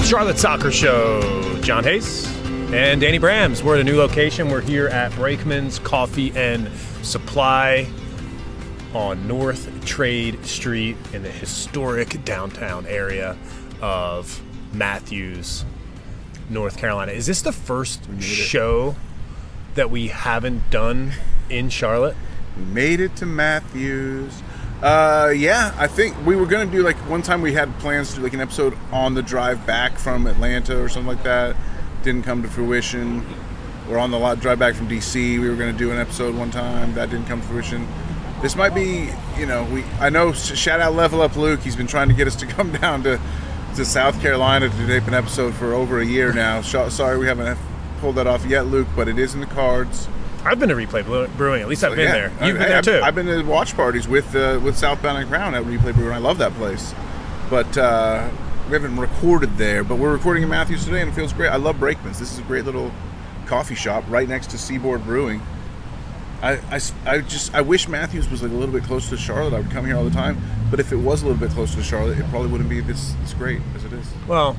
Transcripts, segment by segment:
Charlotte Soccer Show. John Hayes and Danny Brams. We're at a new location. We're here at Brakeman's Coffee and Supply on North Trade Street in the historic downtown area of Matthews, North Carolina. Is this the first show that we haven't done in Charlotte? We made it to Matthews. Yeah, I think we were going to do, like, one time we had plans to do, like, an episode on the drive back from Atlanta or something like that. Didn't come to fruition. We're on the drive back from D.C. We were going to do an episode one time. That didn't come to fruition. This might be, I know, shout out Level Up Luke. He's been trying to get us to come down to South Carolina to tape an episode for over a year now. Sorry we haven't pulled that off yet, Luke, but it is in the cards. I've been to Replay Brewing. At least I've been there. You've been there too. I've been to watch parties with Southbound and Crown at Replay Brewing. I love that place. But we haven't recorded there. But we're recording in Matthews today, and it feels great. I love Brakeman's. This is a great little coffee shop right next to Seaboard Brewing. I wish Matthews was, like, a little bit closer to Charlotte. I would come here all the time. But if it was a little bit closer to Charlotte, it probably wouldn't be this great as it is. Well,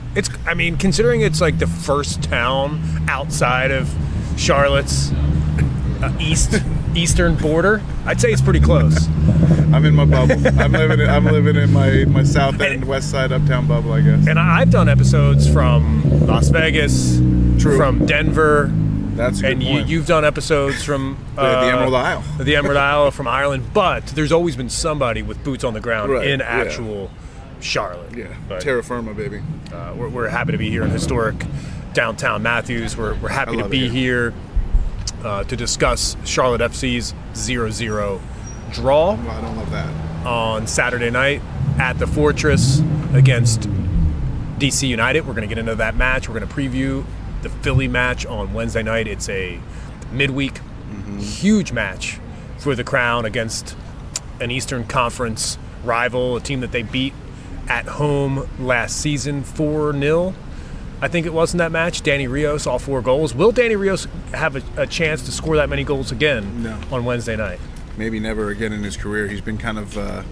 considering it's like the first town outside of Charlotte's eastern border, I'd say it's pretty close. I'm in my bubble. I'm living in my south end, west side, uptown bubble, I guess. And I've done episodes from Las Vegas, True. From Denver. That's a good point. And you've done episodes from the Emerald Isle. The Emerald Isle, from Ireland. But there's always been somebody with boots on the ground in actual Charlotte. Yeah, but, terra firma, baby. We're happy to be here in historic downtown Matthews. We're happy to be here to discuss Charlotte FC's 0-0 draw. Well, I don't love that. On Saturday night at the Fortress against DC United. We're going to get into that match. We're going to preview the Philly match on Wednesday night. It's a midweek, huge match for the Crown against an Eastern Conference rival, a team that they beat at home last season 4-0. I think it was in that match. Danny Rios, all 4 goals. Will Danny Rios have a chance to score that many goals again on Wednesday night? Maybe never again in his career. He's been kind of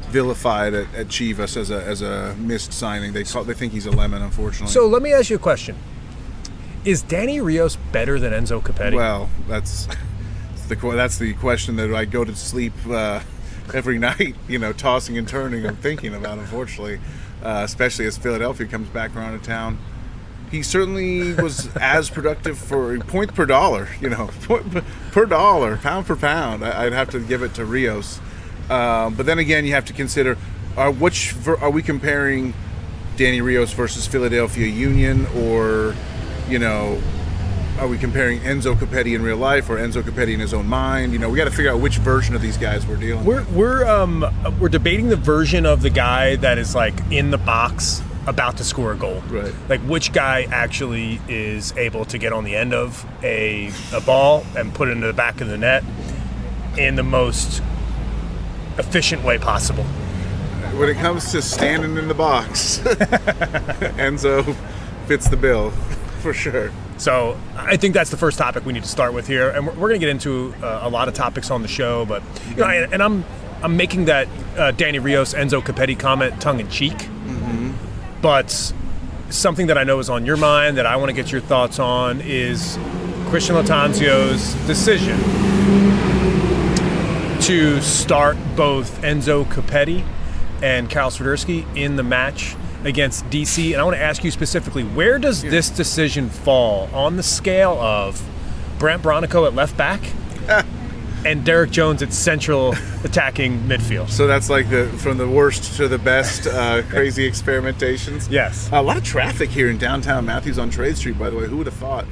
vilified at Chivas as a missed signing. They think he's a lemon, unfortunately. So let me ask you a question. Is Danny Rios better than Enzo Copetti? Well, that's the question that I go to sleep every night, tossing and turning and thinking about, unfortunately, especially as Philadelphia comes back around to town. He certainly was as productive for point per dollar, per dollar, pound for pound. I'd have to give it to Rios. But then again, you have to consider, are we comparing Danny Rios versus Philadelphia Union, or, are we comparing Enzo Copetti in real life or Enzo Copetti in his own mind? We got to figure out which version of these guys we're dealing with. We're debating the version of the guy that is, like, in the box about to score a goal. Right. Like, which guy actually is able to get on the end of a ball and put it into the back of the net in the most efficient way possible. When it comes to standing in the box, Enzo fits the bill, for sure. So I think that's the first topic we need to start with here, and we're going to get into a lot of topics on the show. But and I'm making that Danny Rios, Enzo Copetti comment tongue in cheek, but something that I know is on your mind that I want to get your thoughts on is Christian Latanzio's decision to start both Enzo Copetti and Copetti Swiderski in the match against DC. And I want to ask you specifically, where does this decision fall on the scale of Brent Bronico at left back and Derek Jones at central attacking midfield? So that's like from the worst to the best crazy experimentations? Yes. A lot of traffic here in downtown Matthews on Trade Street, by the way. Who would have thought?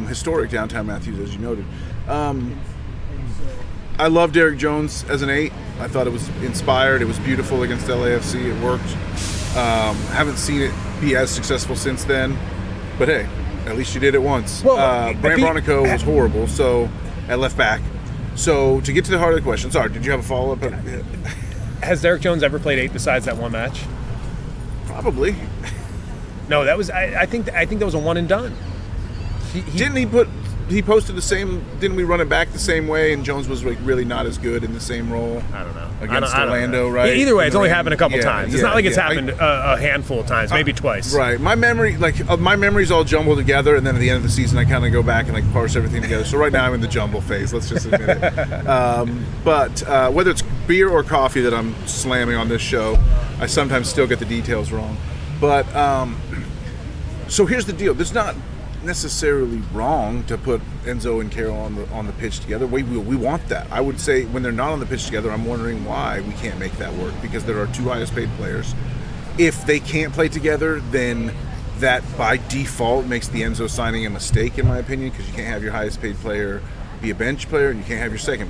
Historic downtown Matthews, as you noted. I love Derek Jones as an 8. I thought it was inspired. It was beautiful against LAFC. It worked. Haven't seen it be as successful since then. But hey, at least you did it once. Well, Brant Bronico was horrible, so at left back. So to get to the heart of the question, sorry, did you have a follow-up? Has Derek Jones ever played 8 besides that one match? Probably. No, that was I think that was a one and done. Didn't he put he posted the same. Didn't we run it back the same way? And Jones was like really not as good in the same role. I don't know. Against I don't Orlando, know. right? Either way, it's only happened a couple Yeah, times. It's yeah, not like it's yeah. happened a handful of times, maybe twice. Right. My memory, my memory's all jumbled together, and then at the end of the season, I kind of go back and like parse everything together. So right now, I'm in the jumble phase. Let's just admit it. But whether it's beer or coffee that I'm slamming on this show, I sometimes still get the details wrong. But so here's the deal. There's not necessarily wrong to put Enzo and Carroll on the pitch together. We want that. I would say when they're not on the pitch together, I'm wondering why we can't make that work, because there are two highest paid players. If they can't play together, then that by default makes the Enzo signing a mistake, in my opinion, because you can't have your highest paid player be a bench player, and you can't have your second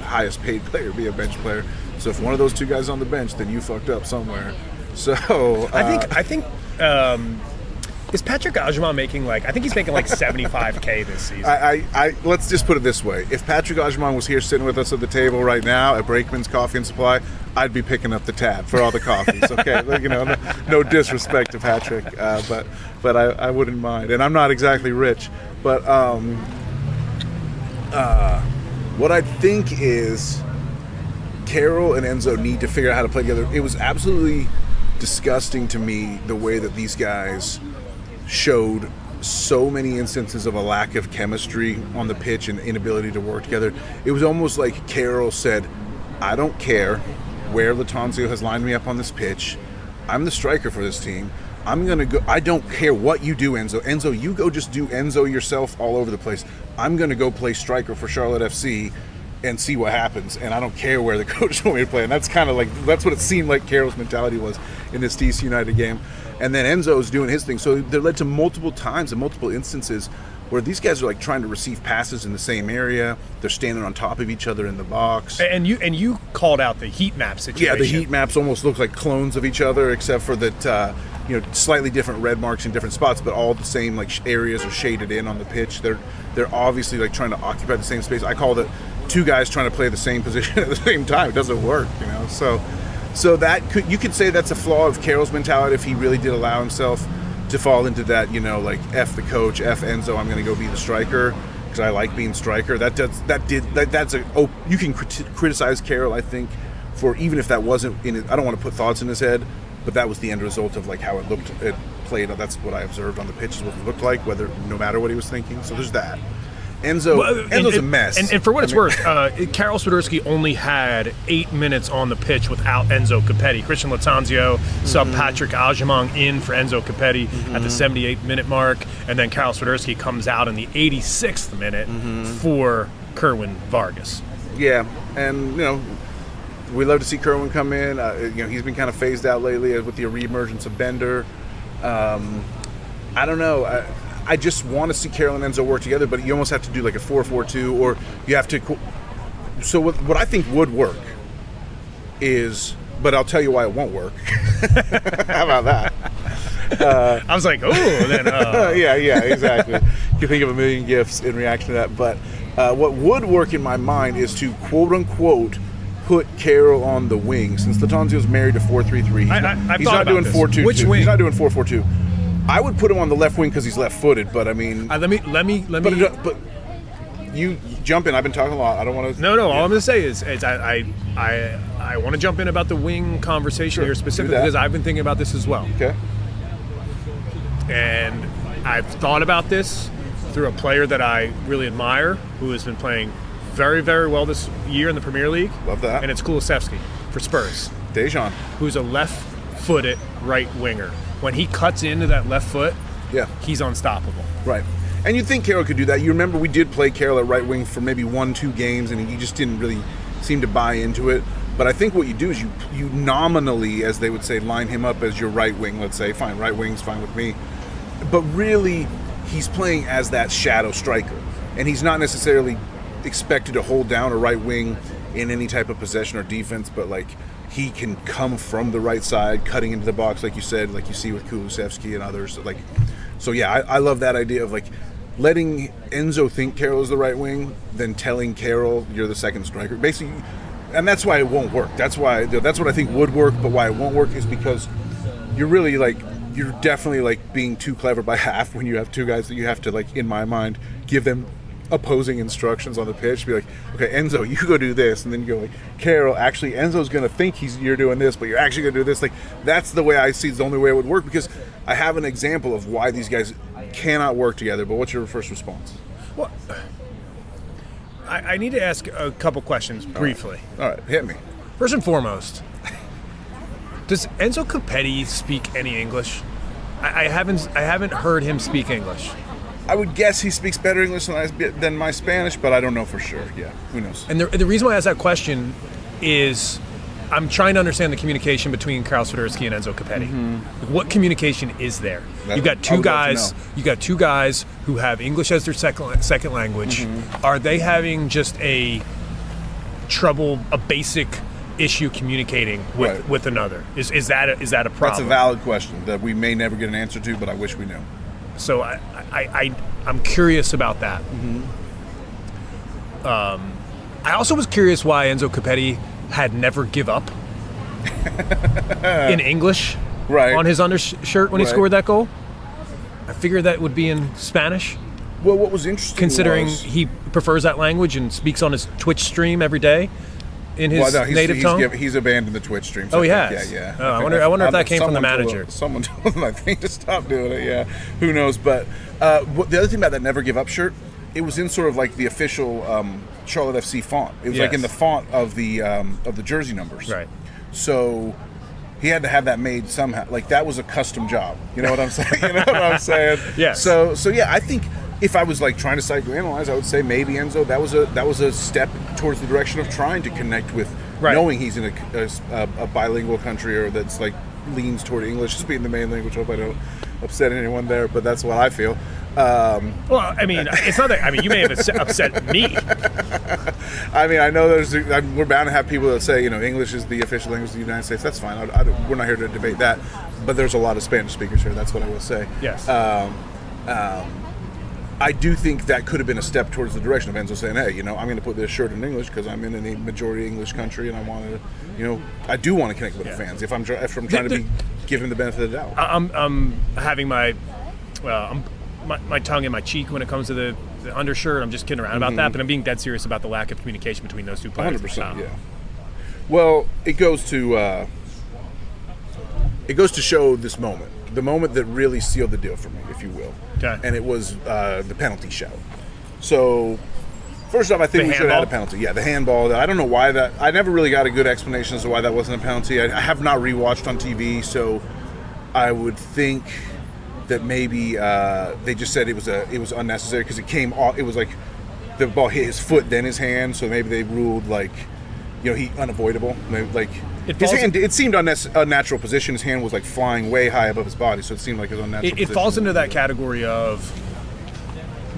highest paid player be a bench player. So if one of those two guys is on the bench, then you fucked up somewhere. So I think is Patrick Ajuman making I think he's making like $75K this season. I let's just put it this way: if Patrick Ajuman was here sitting with us at the table right now at Brakeman's Coffee and Supply, I'd be picking up the tab for all the coffees. Okay, no disrespect to Patrick, but I wouldn't mind, and I'm not exactly rich, but what I think is Carroll and Enzo need to figure out how to play together. It was absolutely disgusting to me the way that these guys showed so many instances of a lack of chemistry on the pitch and inability to work together. It was almost like Carroll said, I don't care where Lattanzio has lined me up on this pitch. I'm the striker for this team. I'm going to go. I don't care what you do, Enzo. Enzo, you go just do Enzo yourself all over the place. I'm going to go play striker for Charlotte FC and see what happens. And I don't care where the coach wants me to play. And that's kind of that's what it seemed like Carroll's mentality was in this DC United game. And then Enzo's doing his thing. So there led to multiple times and multiple instances where these guys are trying to receive passes in the same area. They're standing on top of each other in the box. And you called out the heat map situation. Yeah, the heat maps almost look like clones of each other, except for that slightly different red marks in different spots, but all the same areas are shaded in on the pitch. They're obviously trying to occupy the same space. I call it two guys trying to play the same position at the same time. It doesn't work, So that you could say that's a flaw of Carroll's mentality if he really did allow himself to fall into that, F the coach, F Enzo, I'm going to go be the striker because I like being striker. You can criticize Carroll, I think, for even if that wasn't in it. I don't want to put thoughts in his head, but that was the end result of how it looked. It played. That's what I observed on the pitch is what it looked like, no matter what he was thinking. So there's that. Enzo's a mess. And for what it's worth, Carol Swiderski only had 8 minutes on the pitch without Enzo Copetti. Christian Lattanzio subbed Patrick Ajuman in for Enzo Copetti at the 78-minute mark, and then Carol Swiderski comes out in the 86th minute for Kerwin Vargas. Yeah, and we love to see Kerwin come in. He's been kind of phased out lately with the reemergence of Bender. I don't know. I just want to see Carroll and Enzo work together, but you almost have to do a 4-4-2, or you have to. So what I think would work is, but I'll tell you why it won't work. How about that? I was like, oh, then. Yeah, exactly. You can think of a million gifts in reaction to that, but what would work in my mind is to quote unquote put Carroll on the wing, since Lattanzio's married to 4-3-3. He's not doing 4-2-2. Which wing? He's not doing 4-4-2. I would put him on the left wing because he's left-footed, but I mean, let me. But you jump in. I've been talking a lot. I don't want to. No. Yeah. All I'm going to say is I want to jump in about the wing conversation here specifically because I've been thinking about this as well. Okay. And I've thought about this through a player that I really admire, who has been playing very, very well this year in the Premier League. Love that. And it's Kulusevski for Spurs. Dejan. Who's a left-footed right winger. When he cuts into that left foot, he's unstoppable. Right. And you'd think Carroll could do that. You remember we did play Carroll at right wing for maybe 1-2 games, and he just didn't really seem to buy into it. But I think what you do is you nominally, as they would say, line him up as your right wing, let's say. Fine, right wing's fine with me. But really, he's playing as that shadow striker. And he's not necessarily expected to hold down a right wing in any type of possession or defense, but he can come from the right side, cutting into the box, like you said, like you see with Kulusevski and others. So I love that idea of letting Enzo think Carroll is the right wing, then telling Carroll you're the second striker. Basically, and that's why it won't work. That's what I think would work, but why it won't work is because you're really you're definitely like being too clever by half when you have two guys that you have to, like, in my mind, give them opposing instructions on the pitch. Be like, okay, Enzo, you go do this, and then you go like, Carol, actually Enzo's gonna think you're doing this, but you're actually gonna do this. Like, that's the way I see it's the only way it would work, because I have an example of why these guys cannot work together. But what's your first response? Well, I need to ask a couple questions briefly. All right, hit me. First and foremost, does Enzo Copetti speak any English? I haven't heard him speak English. I would guess he speaks better English than my Spanish, but I don't know for sure. Yeah, who knows? And the reason why I ask that question is I'm trying to understand the communication between Carl Swiderski and Enzo Copetti. What communication is there? You've got two guys. You got two guys who have English as their second language. Are they having just a basic issue communicating with another? Is that a problem? That's a valid question that we may never get an answer to, but I wish we knew. So I'm curious about that. I also was curious why Enzo Copetti had never give up in English on his undershirt when he scored that goal. I figured that would be in Spanish. Well, what was interesting considering he prefers that language and speaks on his Twitch stream every day in his native tongue. He's abandoned the Twitch stream. So he has? Yeah. Oh, I wonder if that came from the manager. Someone told him, I think, to stop doing it. Yeah, who knows? But the other thing about that Never Give Up shirt, it was in sort of like the official Charlotte FC font. It was like in the font of the jersey numbers. Right. So he had to have that made somehow. Like, that was a custom job. You know what I'm saying? You know what I'm saying? Yes. So yeah, I think if I was like trying to psychoanalyze, I would say maybe Enzo, that was a step towards the direction of trying to connect with, knowing he's in a bilingual country, or that's like leans toward English as being the main language. Hope I don't upset anyone there, but that's what I feel. Well, I mean, it's not that. I mean, you may have upset me. I mean, I know we're bound to have people that say, English is the official language of the United States. That's fine. We're not here to debate that. But there's a lot of Spanish speakers here. That's what I will say. Yes. I do think that could have been a step towards the direction of Enzo saying, hey, I'm going to put this shirt in English because I'm in a majority English country, and I want to, I do want to connect with the fans if I'm trying to give him the benefit of the doubt. I'm having my tongue in my cheek when it comes to the undershirt. I'm just kidding around about that, but I'm being dead serious about the lack of communication between those two players. 100%, yeah. Well, it goes to show this moment. The moment that really sealed the deal for me, if you will. Okay. And it was the penalty shout. So, first off, I think we should have had a penalty. Yeah, the handball. I don't know why that. I never really got a good explanation as to why that wasn't a penalty. I have not rewatched on TV, so I would think that maybe they just said it was unnecessary because it came off. It was like the ball hit his foot, then his hand. So maybe they ruled like, he unavoidable. Maybe, like. His hand, it seemed unnatural position. His hand was like flying way high above his body, so it seemed like it was unnatural. It falls into that category of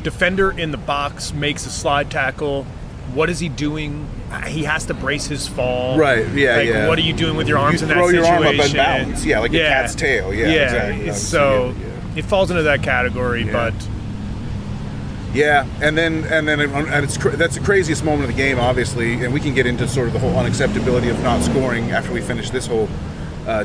defender in the box makes a slide tackle. What is he doing? He has to brace his fall. Right, yeah. What are you doing with your arms in that situation? You throw your arm up and balance. Yeah, like a cat's tail. Yeah, exactly. So it falls into that category, but... Yeah, and that's the craziest moment of the game, obviously, and we can get into sort of the whole unacceptability of not scoring after we finish this whole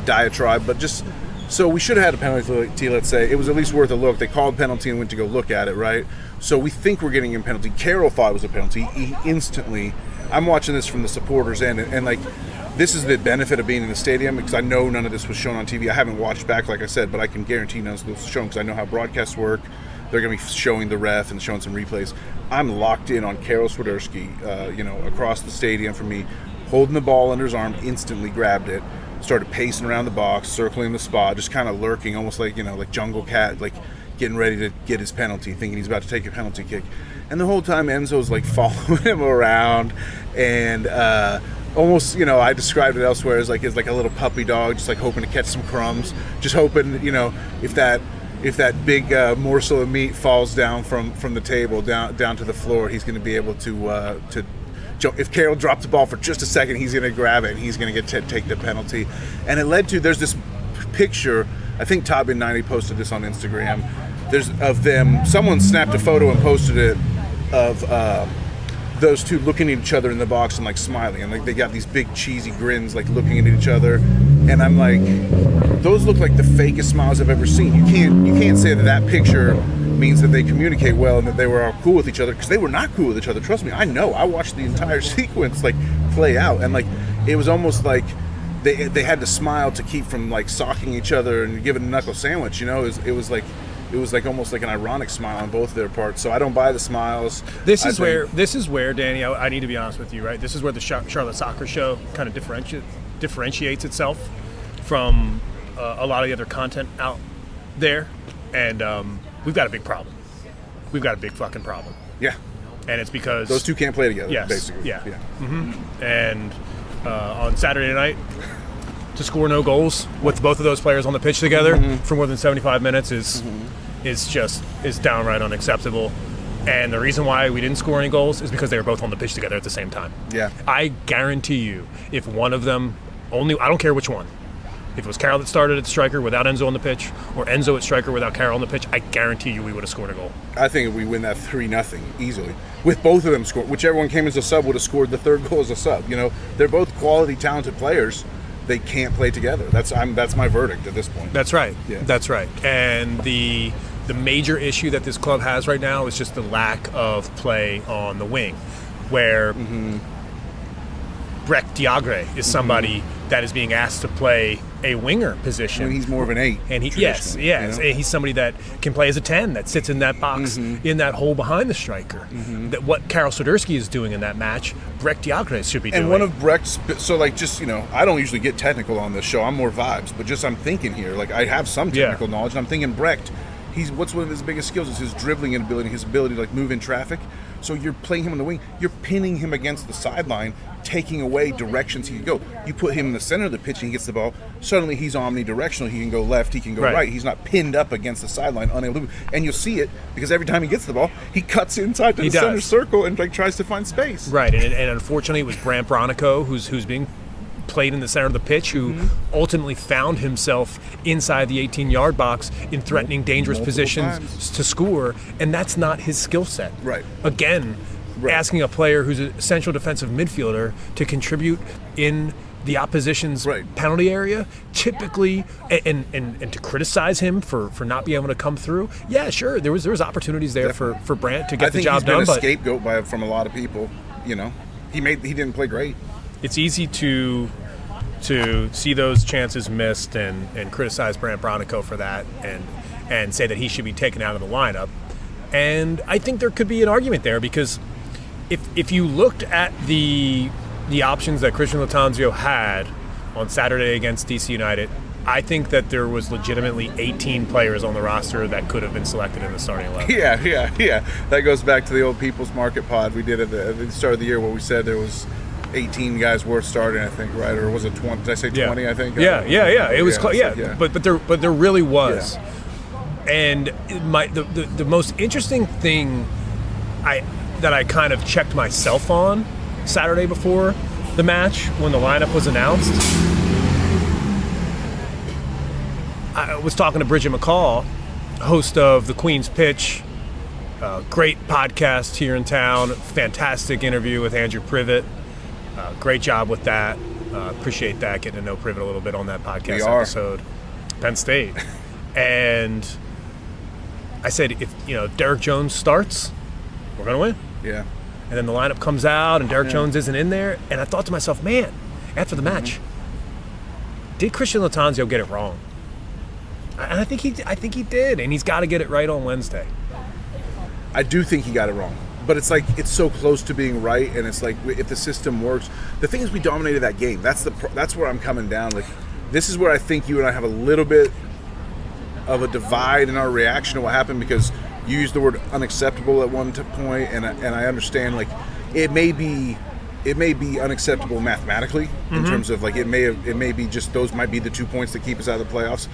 diatribe, but just, so we should have had a penalty, let's say. It was at least worth a look. They called penalty and went to go look at it, right? So we think we're getting a penalty. Carroll thought it was a penalty. He instantly, I'm watching this from the supporters' end, and like, this is the benefit of being in the stadium, because I know none of this was shown on TV. I haven't watched back, like I said, but I can guarantee none of this was shown because I know how broadcasts work. They're going to be showing the ref and showing some replays. I'm locked in on Carol Swiderski, across the stadium from me, holding the ball under his arm, instantly grabbed it, started pacing around the box, circling the spot, just kind of lurking, almost like, like Jungle Cat, like getting ready to get his penalty, thinking he's about to take a penalty kick. And the whole time Enzo's like following him around, and almost, I described it elsewhere as like a little puppy dog, just like hoping to catch some crumbs, just hoping, if that big morsel of meat falls down from the table down to the floor, he's going to be able to jump. If Carroll drops the ball for just a second, he's going to grab it and he's going to get to take the penalty. And it led to, there's this picture, I think Tobbin90 posted this on Instagram. There's of them. Someone snapped a photo and posted it of those two looking at each other in the box and like smiling, and like they got these big cheesy grins, like looking at each other, and I'm like, those look like the fakest smiles I've ever seen. You can't say that picture means that they communicate well and that they were all cool with each other, because they were not cool with each other. Trust me, I know. I watched the entire sequence like play out, and like it was almost like they had to smile to keep from like socking each other and giving a knuckle sandwich. It was like almost like an ironic smile on both their parts. So I don't buy the smiles. This is where Danny, I need to be honest with you, right? This is where the Charlotte Soccer Show kind of differentiates itself from a lot of the other content out there, and we've got a big problem. We've got a big fucking problem. Yeah. And it's because those two can't play together. Yes. Basically. Yeah. Mm-hmm. And on Saturday night, to score no goals with both of those players on the pitch together for more than 75 minutes is downright unacceptable. And the reason why we didn't score any goals is because they were both on the pitch together at the same time. Yeah. I guarantee you, if one of them I don't care which one. If it was Carroll that started at striker without Enzo on the pitch, or Enzo at striker without Carroll on the pitch, I guarantee you we would have scored a goal. I think if we win that 3-0 easily, with both of them scored, whichever one came as a sub would have scored the third goal as a sub. They're both quality, talented players. They can't play together. That's my verdict at this point. That's right. Yeah. That's right. And the major issue that this club has right now is just the lack of play on the wing, where Breck Diagre is somebody that is being asked to play a winger position. I mean, he's more of an 8. And yes, and he's somebody that can play as a 10, that sits in that box, in that hole behind the striker. That what Copetti Swiderski is doing in that match, Breck Diagre should be doing. And one of Breck's, so like just, I don't usually get technical on this show. I'm more vibes, but just I'm thinking here, like I have some technical knowledge, and I'm thinking Brecht, what's one of his biggest skills is his dribbling ability, his ability to like move in traffic. So you're playing him on the wing, you're pinning him against the sideline, taking away directions he can go. You put him in the center of the pitch and he gets the ball, suddenly he's omnidirectional. He can go left, he can go right. He's not pinned up against the sideline, unable to move. And you'll see it because every time he gets the ball, he cuts inside to the center circle and like tries to find space. Right, and unfortunately it was Brant Bronico who's being played in the center of the pitch, who ultimately found himself inside the 18-yard box in threatening, dangerous positions to score, and that's not his skill set. Right. Again, asking a player who's a central defensive midfielder to contribute in the opposition's penalty area, typically, and to criticize him for not being able to come through. Yeah, sure, there was opportunities there for Brant to get the job done. I think he's been a scapegoat from a lot of people. He didn't play great. It's easy to see those chances missed and criticize Brant Bronico for that and say that he should be taken out of the lineup. And I think there could be an argument there, because if you looked at the options that Christian Lattanzio had on Saturday against DC United, I think that there was legitimately 18 players on the roster that could have been selected in the starting 11. Yeah. That goes back to the old People's Market pod we did at the start of the year, where we said there was 18 guys worth starting, I think, right? Or was it 20? Did I say 20, I think? Yeah. It was close. But there really was. Yeah. And the most interesting thing that I kind of checked myself on Saturday before the match, when the lineup was announced, I was talking to Bridget McCall, host of the Queen's Pitch, great podcast here in town, fantastic interview with Andrew Privet. Great job with that. Appreciate that, getting to know Privet a little bit on that podcast episode. Penn State. And I said, if Derek Jones starts, we're going to win. Yeah. And then the lineup comes out and Derek Jones isn't in there. And I thought to myself, man, after the match, did Christian Lattanzio get it wrong? And I think he did. And he's got to get it right on Wednesday. I do think he got it wrong. But it's like, it's so close to being right, and it's like, if the system works, the thing is, we dominated that game. That's where I'm coming down. Like, this is where I think you and I have a little bit of a divide in our reaction to what happened, because you used the word unacceptable at one point, and I understand, like, it may be unacceptable mathematically in terms of, like, it may be just those might be the 2 points that keep us out of the playoffs.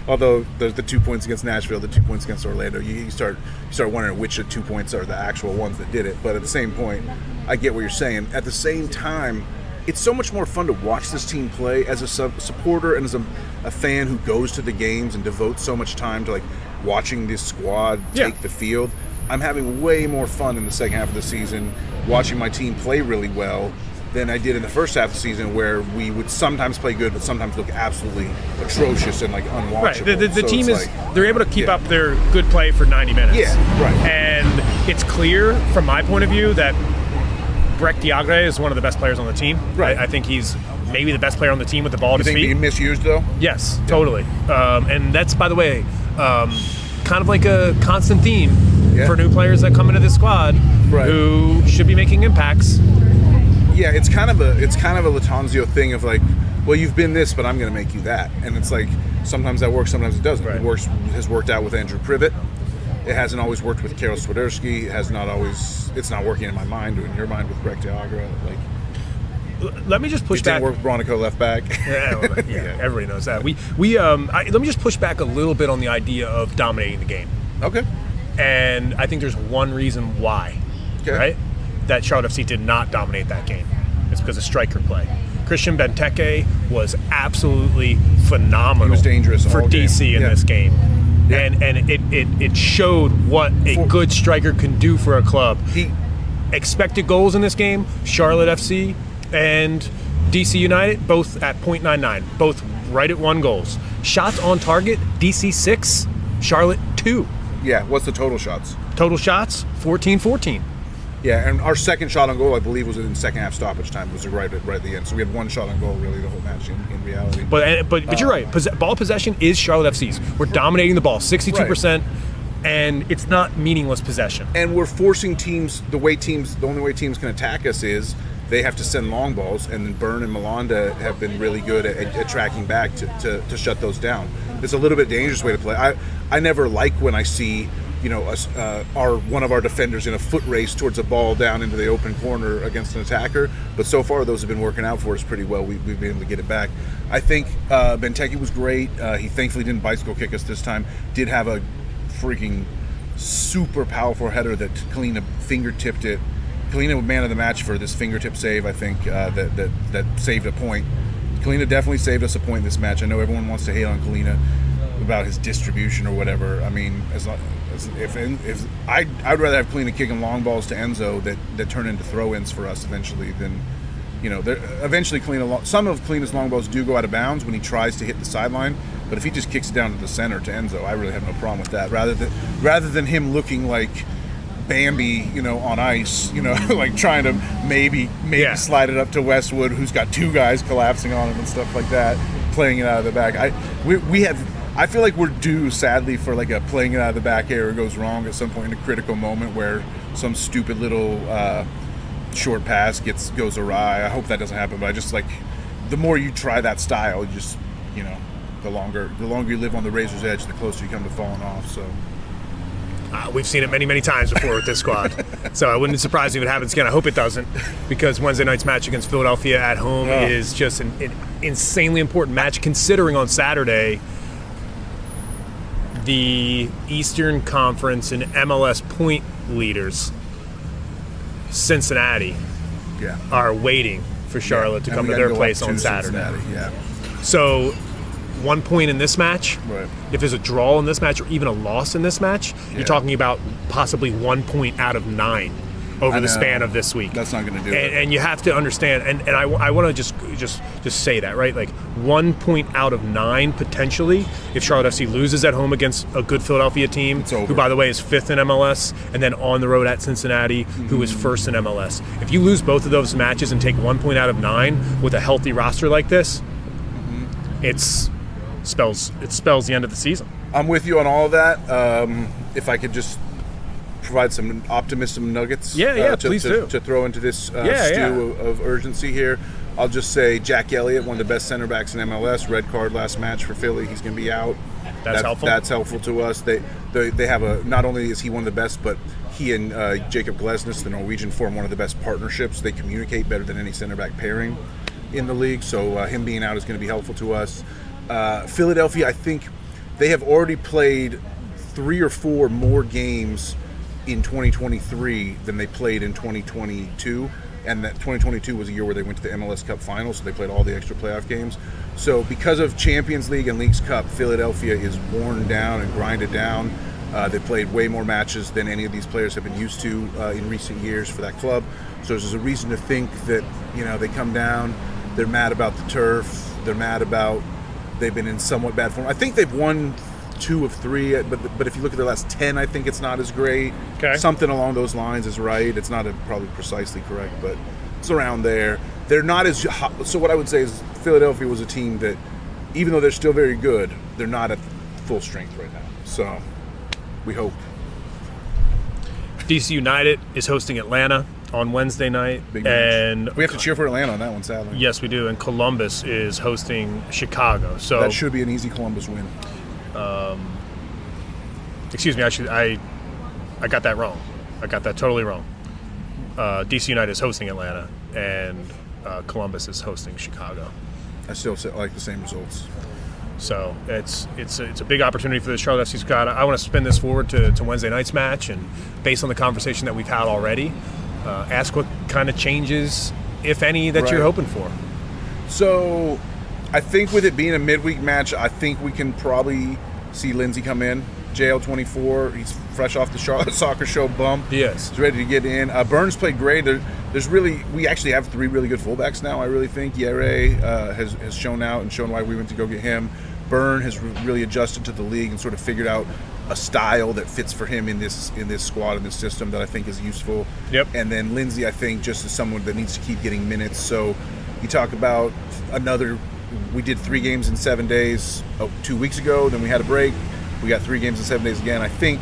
Although there's the 2 points against Nashville, the 2 points against Orlando, you start wondering which of 2 points are the actual ones that did it. But at the same point, I get what you're saying. At the same time, it's so much more fun to watch this team play as a supporter and as a fan who goes to the games and devotes so much time to, like, watching this squad take the field. I'm having way more fun in the second half of the season watching my team play really well than I did in the first half of the season, where we would sometimes play good but sometimes look absolutely atrocious and like unwatchable. Right. The So team it's is like, they're able to keep up their good play for 90 minutes. Yeah, right. And it's clear from my point of view that Breck Diagre is one of the best players on the team. Right. I think he's maybe the best player on the team with the ball at You his think feet. being misused though? Yes, totally. And that's, by the way, kind of like a constant theme for new players that come into this squad who should be making impacts. Yeah, it's kind of a Latanzio thing of like, well, you've been this, but I'm going to make you that, and it's like sometimes that works, sometimes it doesn't. Right. It has worked out with Andrew Privet. It hasn't always worked with Copetti Swiderski. It has not always. It's not working in my mind or in your mind with Breck Diagre. Like, let me just push back. It didn't work with Bronico left back. Yeah, everybody knows that. Let me just push back a little bit on the idea of dominating the game. Okay. And I think there's one reason why, right? That Charlotte FC did not dominate that game. It's because of striker play. Christian Benteke was absolutely phenomenal. He was dangerous for all DC game. in this game. Yeah. And it showed what a good striker can do for a club. Expected goals in this game, Charlotte FC and DC United, both at .99, both right at 1 goals. Shots on target, DC 6, Charlotte 2. Yeah, what's the total shots? Total shots, 14-14. Yeah, and our second shot on goal, I believe, was in second half stoppage time. It was right at the end. So we had 1 shot on goal, really, the whole match in reality. But you're right. Ball possession is Charlotte FC's. We're dominating the ball, 62%, and it's not meaningless possession. And we're forcing teams. The only way teams can attack us is they have to send long balls, and then Byrne and Malanda have been really good at tracking back to shut those down. It's a little bit dangerous way to play. I never like when I see, you know, one of our defenders in a foot race towards a ball down into the open corner against an attacker. But so far, those have been working out for us pretty well. We've been able to get it back. I think Benteke was great. He thankfully didn't bicycle kick us this time. Did have a freaking super powerful header that Kalina fingertipped it. Kalina was man of the match for this fingertip save, I think, that saved a point. Kalina definitely saved us a point in this match. I know everyone wants to hate on Kalina about his distribution or whatever. I mean, if I'd rather have Kalina kicking long balls to Enzo that turn into throw-ins for us eventually than, you know, eventually some of Kalina's long balls do go out of bounds when he tries to hit the sideline, but if he just kicks it down to the center to Enzo, I really have no problem with that. Rather than him looking like Bambi, you know, on ice, you know, like trying to maybe slide it up to Westwood, who's got 2 guys collapsing on him and stuff like that, playing it out of the back. I feel like we're due, sadly, for like a playing it out of the back error goes wrong at some point in a critical moment where some stupid little short pass goes awry. I hope that doesn't happen, but I just like, the more you try that style, you know, the longer you live on the razor's edge, the closer you come to falling off. So. We've seen it many, many times before with this squad. So I wouldn't be surprised if it happens again. I hope it doesn't, because Wednesday night's match against Philadelphia at home is just an insanely important match, considering on Saturday the Eastern Conference and MLS point leaders, Cincinnati, are waiting for Charlotte to come to their place on Saturday. So 1 point in this match, if there's a draw in this match or even a loss in this match, you're talking about possibly 1 point out of 9 over the span of this week. That's not going to do it. And you have to understand, and I want to just say that, right? Like 1 point out of 9 potentially if Charlotte FC loses at home against a good Philadelphia team, who by the way is 5th in MLS, and then on the road at Cincinnati, who is 1st in MLS. If you lose both of those matches and take 1 point out of 9 with a healthy roster like this, it spells the end of the season. I'm with you on all of that. If I could just provide some optimism nuggets please do. To throw into this stew of urgency here. I'll just say Jack Elliott, one of the best center backs in MLS, red card last match for Philly. He's going to be out. That's helpful. That's helpful to us. They have not only is he one of the best, but he and Jacob Glesnes, the Norwegian, form one of the best partnerships. They communicate better than any center back pairing in the league. So him being out is going to be helpful to us. Philadelphia, I think they have already played 3 or 4 more games in 2023 than they played in 2022, and that 2022 was a year where they went to the MLS Cup final, so they played all the extra playoff games. So because of Champions League and Leagues Cup, Philadelphia is worn down and grinded down. They played way more matches than any of these players have been used to in recent years for that club. So there's a reason to think that, they come down, they're mad about the turf, they're mad about they've been in somewhat bad form. I think they've won 2 of 3, but if you look at their last 10, I think it's not as great. Okay. Something along those lines is right. It's not probably precisely correct, but it's around there. They're not as hot. So what I would say is Philadelphia was a team that, even though they're still very good, they're not at full strength right now. So we hope. DC United is hosting Atlanta on Wednesday night. Big match. And We have to cheer for Atlanta on that one, sadly. yes, we do. And Columbus is hosting Chicago. So That should be an easy Columbus win. excuse me, actually, I got that wrong. I got that totally wrong. DC United is hosting Atlanta, and Columbus is hosting Chicago. I still like the same results. So it's a big opportunity for the Charlotte FC squad. I want to spin this forward to Wednesday night's match, and based on the conversation that we've had already, ask what kind of changes, if any, that you're hoping for. So I think with it being a midweek match, I think we can probably see Lindsay come in. JL24, he's fresh off the Charlotte Soccer Show bump. Yes. He's ready to get in. Burns played great. We actually have 3 really good fullbacks now, I really think. Yere has shown out and shown why we went to go get him. Byrne has really adjusted to the league and sort of figured out a style that fits for him in this squad, in this system, that I think is useful. Yep. And then Lindsay, I think, just is someone that needs to keep getting minutes. So you talk about we did 3 games in 7 days 2 weeks ago, then we had a break. We got 3 games in 7 days again. I think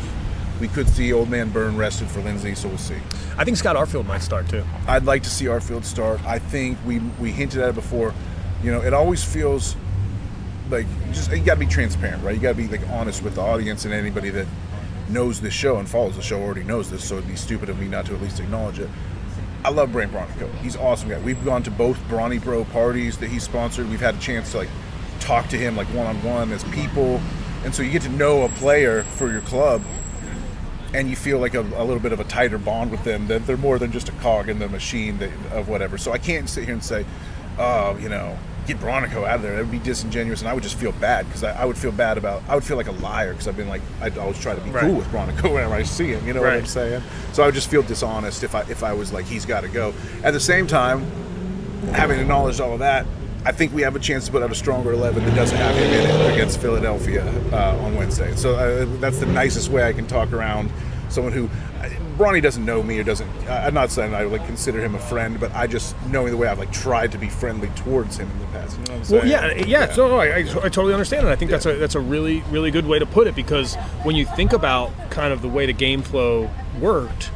we could see old man Byrne rested for Lindsay, so we'll see. I think Scott Arfield might start too. I'd like to see Arfield start. I think we hinted at it before. It always feels like you got to be transparent, right? You got to be honest with the audience, and anybody that knows this show and follows the show already knows this, so it'd be stupid of me not to at least acknowledge it. I love Brant Bronico. He's an awesome guy. We've gone to both Bronny Bro parties that he sponsored. We've had a chance to talk to him one-on-one as people. And so you get to know a player for your club, and you feel like a little bit of a tighter bond with them, that they're more than just a cog in the machine of whatever. So I can't sit here and say, get Bronico out of there. That would be disingenuous, and I would just feel bad, because I would feel like a liar, because I've been I'd always try to be cool with Bronico whenever I see him. You know what I'm saying? So I would just feel dishonest if I was he's got to go. At the same time, having acknowledged all of that, I think we have a chance to put out a stronger 11 that doesn't have him in it against Philadelphia on Wednesday. So that's the nicest way I can talk around someone who Bronny doesn't know me or doesn't. I'm not saying I consider him a friend, but I just, knowing the way I've tried to be friendly towards him in the past. You know what I'm saying? Yeah. So I totally understand it. I think that's a really, really good way to put it, because when you think about kind of the way the game flow worked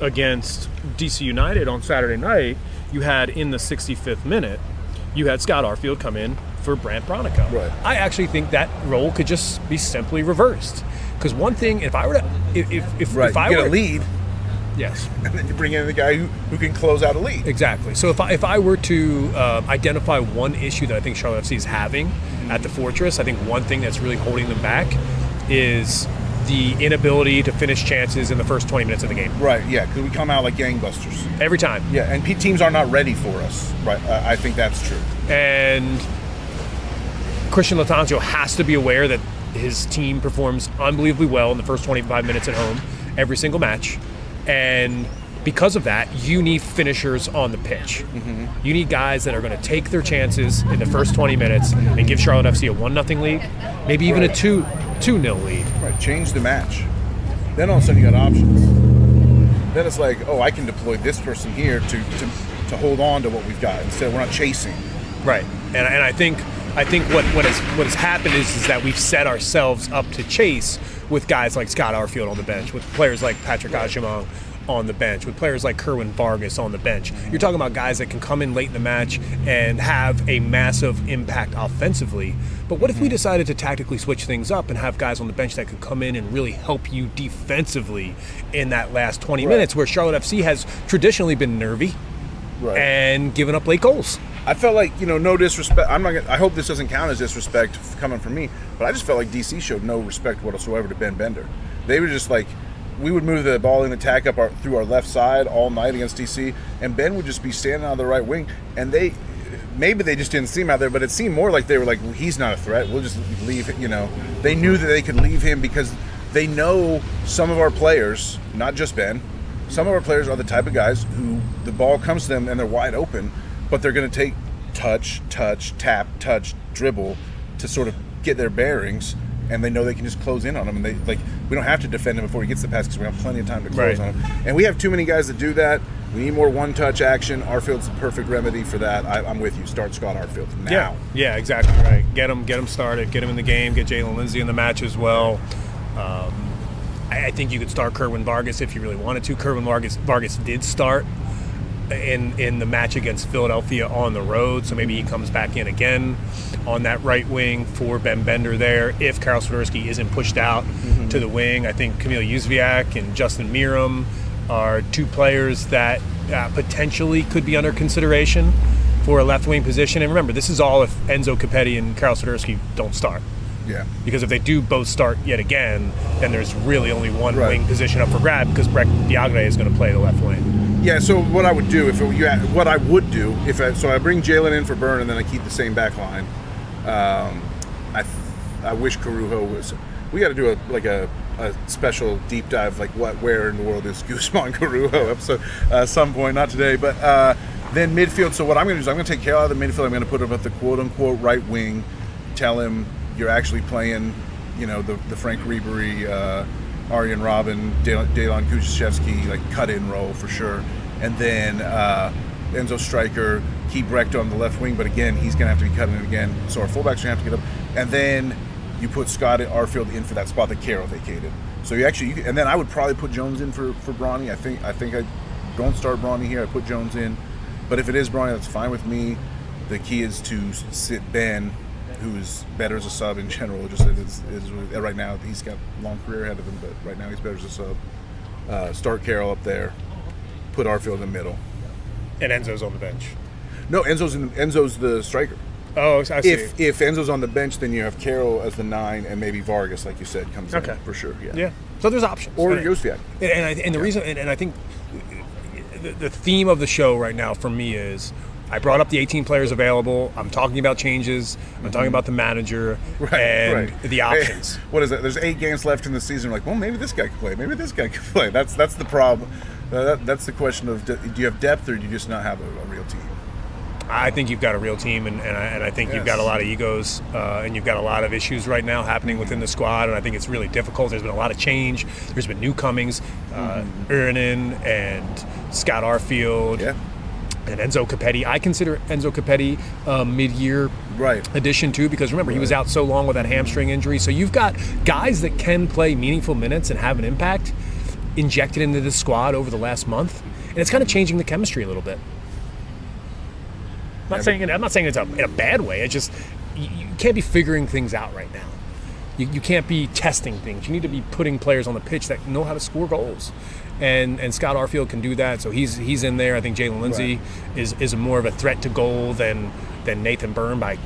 against DC United on Saturday night, you had in the 65th minute, you had Scott Arfield come in for Brant Bronico. Right. I actually think that role could just be simply reversed. Because one thing, if I were to, if I get were a lead, yes, and then you bring in the guy who can close out a lead. Exactly. So if I were to identify one issue that I think Charlotte FC is having at the Fortress, I think one thing that's really holding them back is the inability to finish chances in the first 20 minutes of the game. Right, yeah, because we come out like gangbusters. Every time. Yeah, and teams are not ready for us. Right, I think that's true. And Christian Latanzio has to be aware that his team performs unbelievably well in the first 25 minutes at home every single match. And because of that, you need finishers on the pitch. Mm-hmm. You need guys that are going to take their chances in the first 20 minutes and give Charlotte FC a 1-0 lead, maybe even a 2-0 lead. Right, change the match. Then all of a sudden you got options. Then it's I can deploy this person here to hold on to what we've got instead. We're not chasing. Right, and I think what has happened is that we've set ourselves up to chase with guys like Scott Arfield on the bench, with players like Patrick Agyemang on the bench, with players like Kerwin Vargas on the bench. You're talking about guys that can come in late in the match and have a massive impact offensively. But what if we decided to tactically switch things up and have guys on the bench that could come in and really help you defensively in that last 20 minutes, where Charlotte FC has traditionally been nervy and given up late goals? I felt like, no disrespect. I hope this doesn't count as disrespect coming from me, but I just felt like DC showed no respect whatsoever to Ben Bender. They were just we would move the ball in attack up through our left side all night against DC, and Ben would just be standing on the right wing, and maybe they just didn't see him out there, but it seemed more like they were he's not a threat, we'll just leave it. They knew that they could leave him because they know some of our players, not just Ben, some of our players are the type of guys who the ball comes to them and they're wide open, but they're going to take touch, tap, touch, dribble to sort of get their bearings, and they know they can just close in on him. And we don't have to defend him before he gets the pass because we have plenty of time to close on him. And we have too many guys that do that. We need more one-touch action. Arfield's the perfect remedy for that. I'm with you. Start Scott Arfield now. Yeah, exactly right. Get him started. Get him in the game. Get Jalen Lindsey in the match as well. I think you could start Kerwin Vargas if you really wanted to. Kerwin Vargas did start in the match against Philadelphia on the road, so maybe he comes back in again on that right wing for Ben Bender there. If Karol Swiderski isn't pushed out to the wing, I think Kamil Jóźwiak and Justin Miram are two players that potentially could be under consideration for a left wing position. And remember, this is all if Enzo Copetti and Karol Swiderski don't start. Yeah. Because if they do both start yet again, then there's really only one wing position up for grab because Brek Diagre is going to play the left wing. Yeah, so what I would do so I bring Jalen in for Byrne and then I keep the same back line. I wish Carujo was. We got to do a special deep dive, like where in the world is Guzman Carujo episode some point, not today, but then midfield. So what I'm going to do is I'm going to take Carol out of the midfield. I'm going to put him at the quote unquote right wing. Tell him you're actually playing, the Frank Ribery, Arjen Robben, Dejan Kulusevski, like cut-in role for sure. And then Enzo striker, keep Brecht on the left wing, but again, he's going to have to be cutting it again. So our fullbacks are going to have to get up. And then you put Scott Arfield in for that spot that Carroll vacated. So and then I would probably put Jones in for Bronny. I think I don't start Bronny here. I put Jones in. But if it is Bronny, that's fine with me. The key is to sit Ben, who is better as a sub in general. Just right now, he's got a long career ahead of him, but right now he's better as a sub. Start Carroll up there, put Arfield in the middle, and Enzo's on the bench. No, Enzo's the striker. Oh, I see. If Enzo's on the bench, then you have Carroll as the 9, and maybe Vargas, like you said, comes in for sure. Yeah. So there's options. Or Jóźwiak. And the reason, and I think the theme of the show right now for me is, I brought up the 18 players available. I'm talking about changes. I'm talking about the manager and the options. Hey, what is that? There's 8 games left in the season. We're like, well, maybe this guy can play. Maybe this guy can play. That's the problem. That's the question of, do you have depth or do you just not have a real team? I think you've got a real team, and I think you've got a lot of egos, and you've got a lot of issues right now happening within the squad, and I think it's really difficult. There's been a lot of change. There's been newcomings, Ernan and Scott Arfield. Yeah. And Enzo Copetti. I consider Enzo Copetti mid-year addition too, because remember, he was out so long with that hamstring injury. So you've got guys that can play meaningful minutes and have an impact injected into the squad over the last month, and it's kind of changing the chemistry a little bit. I'm not saying it's in a bad way. It's just you can't be figuring things out right now. You can't be testing things. You need to be putting players on the pitch that know how to score goals. And Scott Arfield can do that, so he's in there. I think Jalen Lindsey is more of a threat to goal than Nathan Byrne by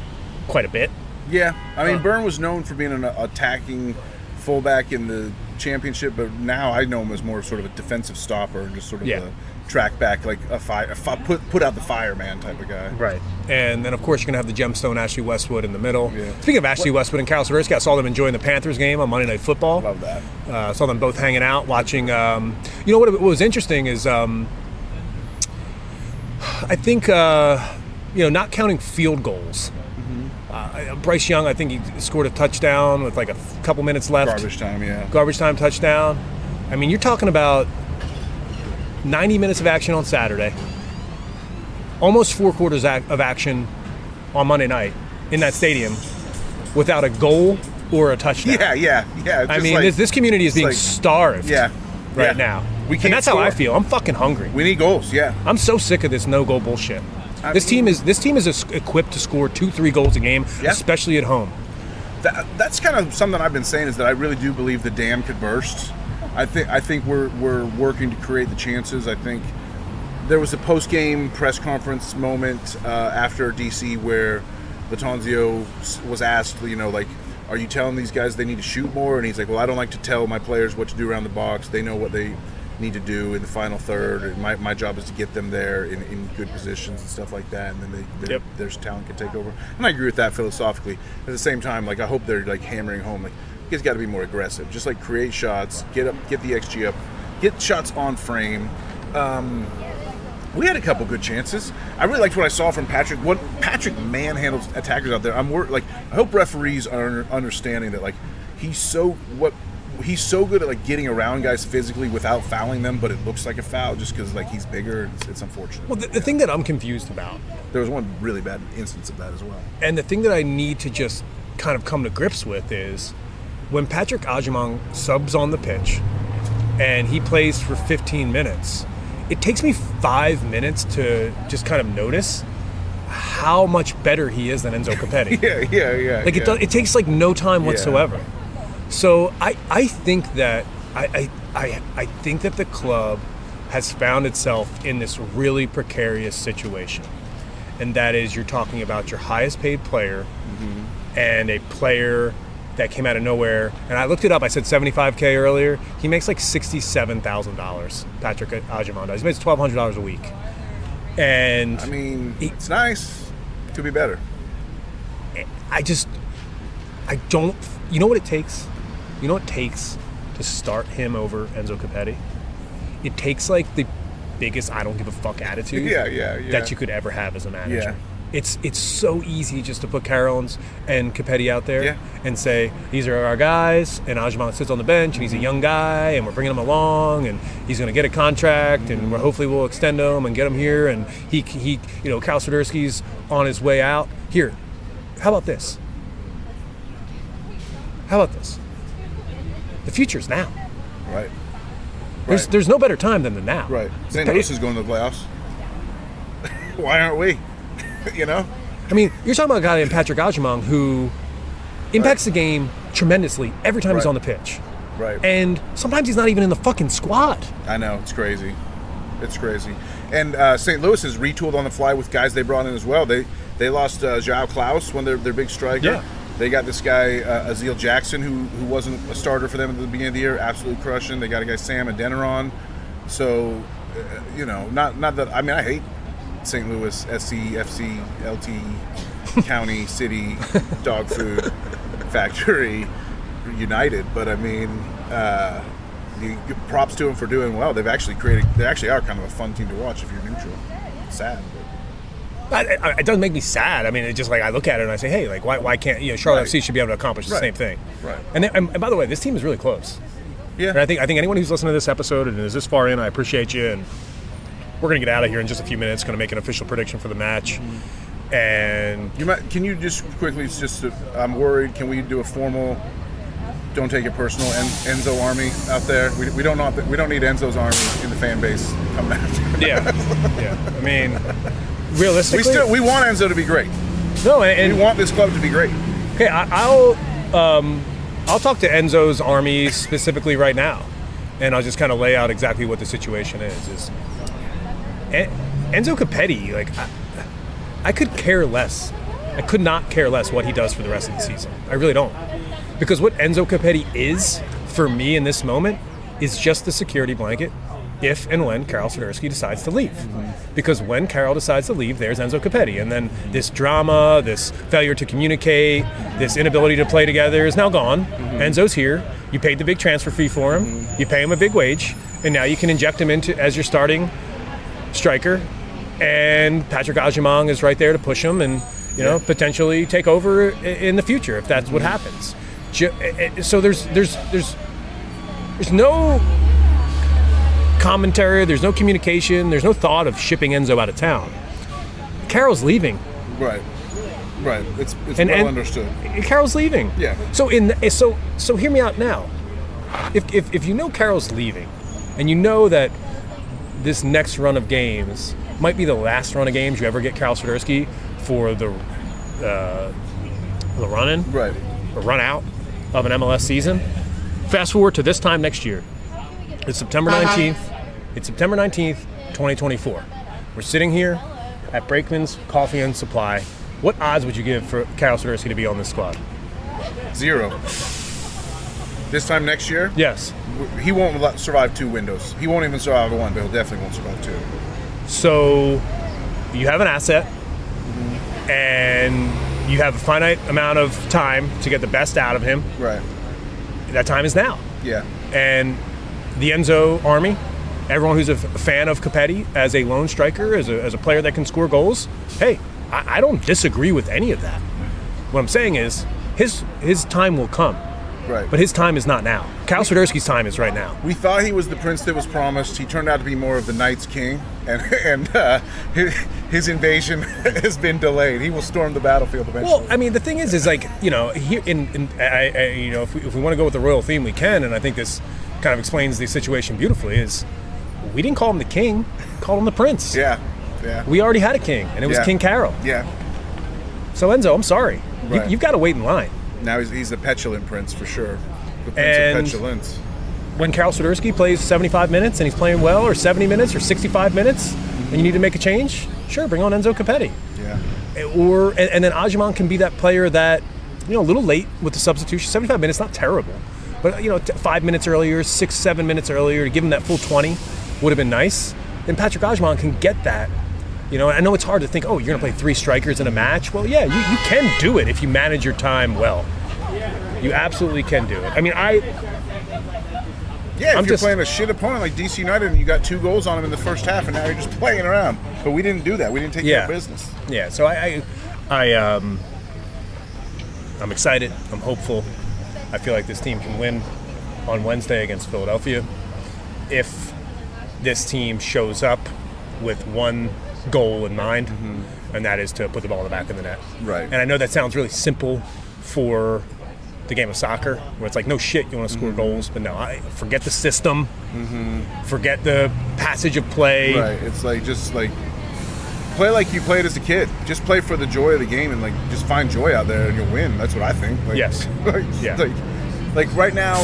quite a bit. Yeah, I mean Byrne was known for being an attacking fullback in the championship, but now I know him as more sort of a defensive stopper and just sort of a track back, like put out the fireman type of guy. Right. And then of course you're gonna have the gemstone Ashley Westwood in the middle. Yeah. Speaking of Ashley Westwood and Karol Swiderski, I saw them enjoying the Panthers game on Monday Night Football. Love that. Saw them both hanging out, watching. What was interesting is I think not counting field goals. Bryce Young, I think he scored a touchdown with like a couple minutes left. Garbage time touchdown. I mean, you're talking about 90 minutes of action on Saturday, almost 4 quarters of action on Monday night in that stadium without a goal or a touchdown. Yeah. I mean, this community is being starved right now. And that's how I feel. I'm fucking hungry. We need goals, I'm so sick of this no-goal bullshit. This team is equipped to score 2-3 goals a game, especially at home. That's kind of something I've been saying, is that I really do believe the dam could burst. I think we're working to create the chances. I think there was a post-game press conference moment after DC where Latanzio was asked, are you telling these guys they need to shoot more? And he's like, well, I don't like to tell my players what to do around the box. They know what they need to do in the final third. And my job is to get them there in good positions and stuff like that. And then their talent can take over. And I agree with that philosophically. At the same time, I hope they're hammering home, he's got to be more aggressive. Just like create shots, get the XG up, get shots on frame. We had a couple good chances. I really liked what I saw from Patrick. What Patrick manhandles attackers out there. I hope referees are understanding that, like, he's so good at, like, getting around guys physically without fouling them, but it looks like a foul just because, like, he's bigger. It's unfortunate. Well, the thing that I'm confused about, there was one really bad instance of that as well. and the thing that I need to just kind of come to grips with is when Patrick Agyemang subs on the pitch and he plays for 15 minutes, it takes me 5 minutes to just kind of notice how much better he is than Enzo Copetti. Yeah. Like, it takes, like, no time whatsoever. So I think that I think that the club has found itself in this really precarious situation, and that is, you're talking about your highest paid player and a player that came out of nowhere. And I looked it up. I said $75K earlier. He makes like $67,000. Patrick Agyemang does. He makes $1,200 a week. And I mean, it's nice. Could be better. I don't. You know what it takes? You know what it takes to start him over Enzo Copetti? It takes, like, the biggest I don't give a fuck attitude that you could ever have as a manager. It's so easy just to put Carroll and Copetti out there and say, these are our guys, and Agyemang sits on the bench, and he's a young guy, and we're bringing him along, and he's going to get a contract, and hopefully we'll extend him and get him here, and he Carl Swiderski's on his way out. Here, how about this? The future's now. Right. There's no better time than the now. Right. St. Louis is going to the playoffs. Why aren't we? You know? I mean, you're talking about a guy named Patrick Agyemang who impacts the game tremendously every time he's on the pitch. Right. And sometimes he's not even in the fucking squad. I know. It's crazy. And St. Louis is retooled on the fly with guys they brought in as well. They lost Joao Klaus, one of their big striker. Yeah. They got this guy, Azeel Jackson, who wasn't a starter for them at the beginning of the year, absolutely crushing. They got a guy, Sam Adeniran. So, not that, I mean, I hate St. Louis, SC, FC, LT, County, City, Dog Food Factory, United. But, I mean, you give props to them for doing well. They actually are kind of a fun team to watch if you're neutral. It's sad, but. It doesn't make me sad. I mean, it's just like I look at it and I say, hey, like, why can't Charlotte FC should be able to accomplish the same thing? Right. And by the way, this team is really close. Yeah. And I think anyone who's listening to this episode and is this far in, I appreciate you. And we're gonna get out of here in just a few minutes. Going to make an official prediction for the match. And can you just quickly I'm worried. Can we do a formal? Don't take it personal. Enzo Army out there. We don't need Enzo's Army in the fan base coming after. Yeah. I mean, realistically, we want Enzo to be great. No, and we want this club to be great. Okay, I'll talk to Enzo's Army specifically right now, and I'll just kind of lay out exactly what the situation is Enzo Copetti. Like, I could care less. I could not care less what he does for the rest of the season. I really don't. Because what Enzo Copetti is, for me in this moment, is just the security blanket if and when Carl Swiderski decides to leave. Because when Carl decides to leave, there's Enzo Copetti. And then this drama, this failure to communicate, this inability to play together is now gone. Enzo's here. You paid the big transfer fee for him. You pay him a big wage. And now you can inject him into as your starting striker. And Patrick Agyemang is right there to push him and potentially take over in the future if that's what happens. So there's no commentary, there's no communication, there's no thought of shipping Enzo out of town. Carroll's leaving. Right. It's well understood. Carroll's leaving. Yeah. So so hear me out now. If you know Carroll's leaving, and you know that this next run of games might be the last run of games you ever get Carl Swiderski for the run-in, right, or run-out of an MLS season. Fast forward to this time next year. It's September 19th. It's September 19th, 2024. We're sitting here at Brakeman's Coffee and Supply. What odds would you give for Carl Swiderski to be on this squad? 0. This time next year? Yes. He won't survive 2 windows. He won't even survive 1, but he'll definitely won't survive 2. So you have an asset, and you have a finite amount of time to get the best out of him. Right. that time is now. Yeah. And the Enzo Army, everyone who's a fan of Copetti as a lone striker, as a player that can score goals, hey, I don't disagree with any of that. What I'm saying is his time will come. Right. But his time is not now. Cal Swiderski's time is right now. We thought he was the prince that was promised. He turned out to be more of the Night's King, and his invasion has been delayed. He will storm the battlefield eventually. Well, I mean, the thing is here if we want to go with the royal theme, we can, and I think this kind of explains the situation beautifully. Is we didn't call him the king, called him the prince. Yeah. We already had a king, and it was King Carol. Yeah. So Enzo, I'm sorry, Right. you've got to wait in line. Now he's the petulant prince for sure. The prince of petulance. When Cal Swiderski plays 75 minutes and he's playing well, or 70 minutes, or 65 minutes, and you need to make a change, sure, bring on Enzo Copetti. Yeah. And then Ajman can be that player that, a little late with the substitution. 75 minutes, not terrible, but 5 minutes earlier, 6-7 minutes earlier to give him that full 20 would have been nice. Then Patrick Ajman can get that. I know it's hard to think, you're going to play 3 strikers in a match. Well, yeah, you can do it if you manage your time well. You absolutely can do it. I mean, if you're playing a shit opponent like DC United and you got 2 goals on them in the first half and now you're just playing around. But we didn't do that. We didn't take care of business. Yeah, so I'm excited. I'm hopeful. I feel like this team can win on Wednesday against Philadelphia. If this team shows up with one goal in mind, and that is to put the ball in the back of the net. Right. And I know that sounds really simple for the game of soccer, where it's like, no shit, you want to score goals, but no, forget the system, forget the passage of play. Right. It's like just like play like you played as a kid. Just play for the joy of the game and just find joy out there and you'll win. That's what I think. Yes. Like right now,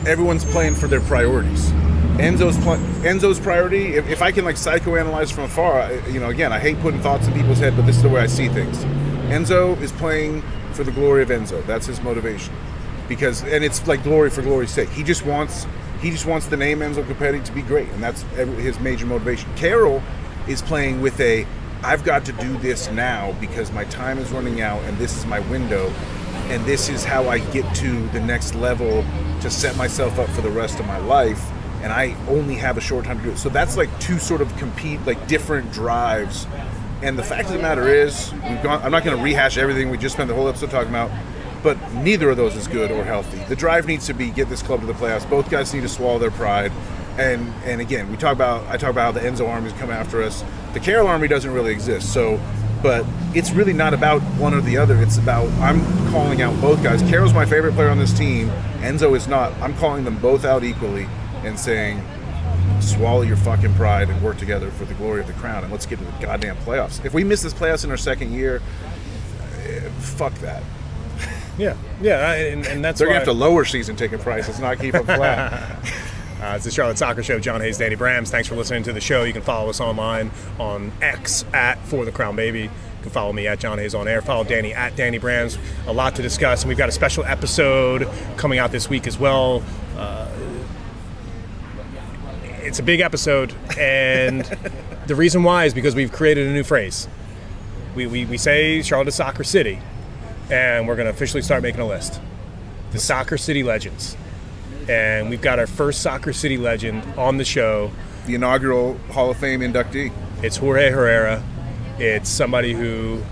everyone's playing for their priorities. Enzo's priority, if I can psychoanalyze from afar, again, I hate putting thoughts in people's head, but this is the way I see things. Enzo is playing for the glory of Enzo. That's his motivation. And it's glory for glory's sake. He just wants the name Enzo Copetti to be great, and that's his major motivation. Carroll is playing with I've got to do this now because my time is running out and this is my window, and this is how I get to the next level to set myself up for the rest of my life. And I only have a short time to do it. So that's 2 sort of different drives. And the fact of the matter is, I'm not going to rehash everything we just spent the whole episode talking about, but neither of those is good or healthy. The drive needs to be get this club to the playoffs. Both guys need to swallow their pride. And again, I talk about how the Enzo Army is coming after us. The Carroll Army doesn't really exist. But it's really not about one or the other. It's about, I'm calling out both guys. Carroll's my favorite player on this team. Enzo is not. I'm calling them both out equally and saying, swallow your fucking pride and work together for the glory of the crown, and let's get to the goddamn playoffs. If we miss this playoffs in our second year, fuck that. Yeah, and that's they're going to have to lower season ticket prices, not keep them flat. It's the Charlotte Soccer Show. John Hayes, Danny Brams. Thanks for listening to the show. You can follow us online on X at For the Crown Baby. You can follow me at John Hayes on air. Follow Danny at Danny Brams. A lot to discuss, and we've got a special episode coming out this week as well. It's a big episode, and the reason why is because we've created a new phrase. We say Charlotte is Soccer City, and we're going to officially start making a list. The Soccer City Legends. And we've got our first Soccer City legend on the show. The inaugural Hall of Fame inductee. It's Jorge Herrera. It's somebody who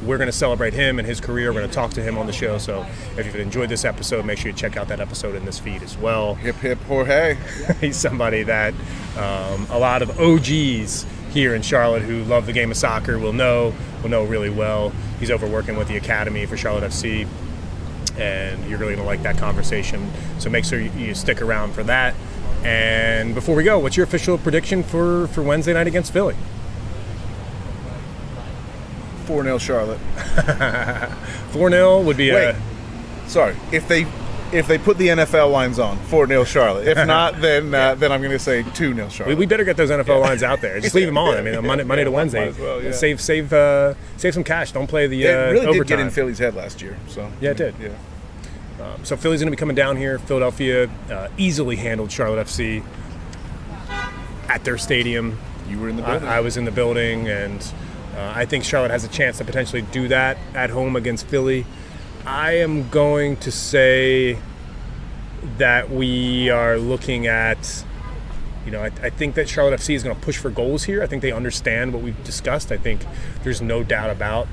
we're going to celebrate him and his career. We're going to talk to him on the show. So if you've enjoyed this episode, make sure you check out that episode in this feed as well. Hip, hip, Jorge. He's somebody that a lot of OGs here in Charlotte who love the game of soccer will know really well. He's over working with the Academy for Charlotte FC, and you're really going to like that conversation. So make sure you stick around for that. And before we go, what's your official prediction for Wednesday night against Philly? 4-0 Charlotte. 4-0 would be Sorry. If they put the NFL lines on, 4-0 Charlotte. If not, then I'm going to say 2-0 Charlotte. We better get those NFL lines out there. Just leave them on. I mean, Monday to Wednesday. Well, yeah. Save some cash. Don't play the it really overtime. did get in Philly's head last year. So yeah, it did. Yeah. So Philly's going to be coming down here. Philadelphia easily handled Charlotte FC at their stadium. You were in the building. I was in the building, and I think Charlotte has a chance to potentially do that at home against Philly. I am going to say that we are looking at. I think that Charlotte FC is going to push for goals here. I think they understand what we've discussed. I think there's no doubt about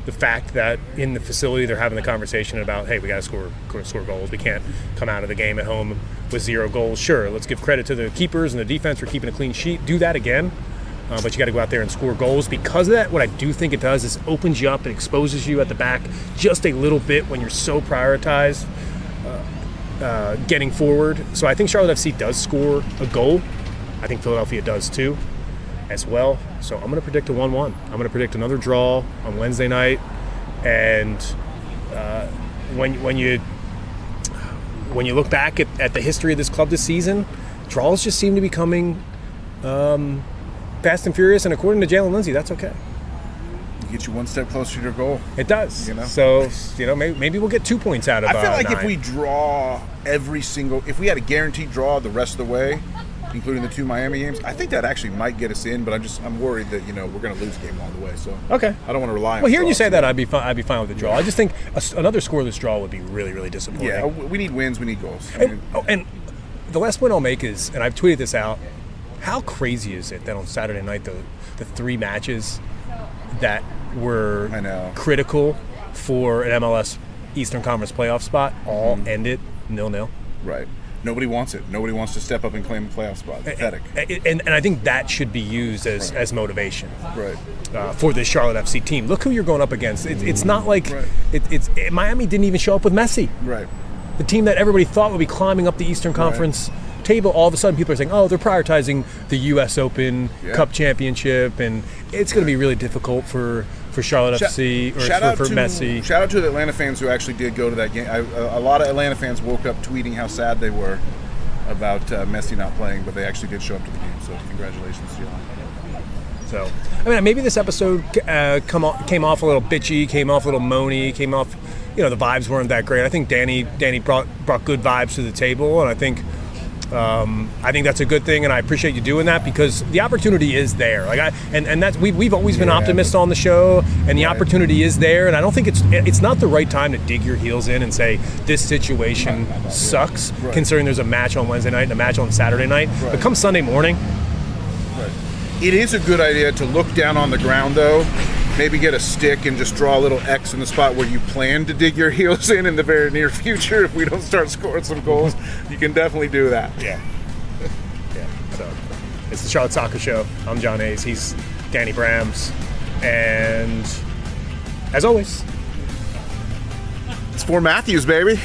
the fact that in the facility they're having the conversation about, hey, we got to score goals. We can't come out of the game at home with 0 goals. Sure, let's give credit to the keepers and the defense for keeping a clean sheet. Do that again. But you got to go out there and score goals. Because of that, what I do think it does is opens you up and exposes you at the back just a little bit when you're so prioritized getting forward. So I think Charlotte FC does score a goal. I think Philadelphia does too, as well. So I'm going to predict a 1-1. I'm going to predict another draw on Wednesday night. And when you look back at the history of this club this season, draws just seem to be coming fast and furious. And according to Jalen Lindsay, that's okay. Get you one step closer to your goal. It does. So, maybe we'll get 2 points out of it. I feel like 9. If we draw if we had a guaranteed draw the rest of the way, including the 2 Miami games, I think that actually might get us in, but I'm worried that, we're going to lose a game along the way. So okay. I don't want to rely on. Well, hearing you say that, I'd be fine with the draw. I just think another scoreless draw would be really, really disappointing. Yeah, we need wins, we need goals. And the last point I'll make is, and I've tweeted this out, how crazy is it that on Saturday night the 3 matches that were critical for an MLS Eastern Conference playoff spot all ended 0-0. Right. Nobody wants it. Nobody wants to step up and claim a playoff spot. Pathetic. And I think that should be used as motivation. Right. For this Charlotte FC team. Look who you're going up against. It's not like Miami didn't even show up with Messi. Right. The team that everybody thought would be climbing up the Eastern Conference table, all of a sudden people are saying, oh, they're prioritizing the U.S. Open Cup Championship, and it's going to be really difficult for Charlotte FC or for Messi. Shout out to the Atlanta fans who actually did go to that game. A lot of Atlanta fans woke up tweeting how sad they were about Messi not playing, but they actually did show up to the game, so congratulations to you. So, maybe this episode came off a little bitchy, came off a little moany, came off, the vibes weren't that great. I think Danny brought good vibes to the table, and I think that's a good thing, and I appreciate you doing that because the opportunity is there. And that's we've always been optimists on the show, and the opportunity is there. And I don't think it's not the right time to dig your heels in and say this situation sucks, considering there's a match on Wednesday night and a match on Saturday night. Right. But come Sunday morning, it is a good idea to look down on the ground though. Maybe get a stick and just draw a little X in the spot where you plan to dig your heels in the very near future. If we don't start scoring some goals, you can definitely do that. Yeah. So it's the Charlotte Soccer Show. I'm John Hayes. He's Danny Brams. And as always, it's for Matthews, baby.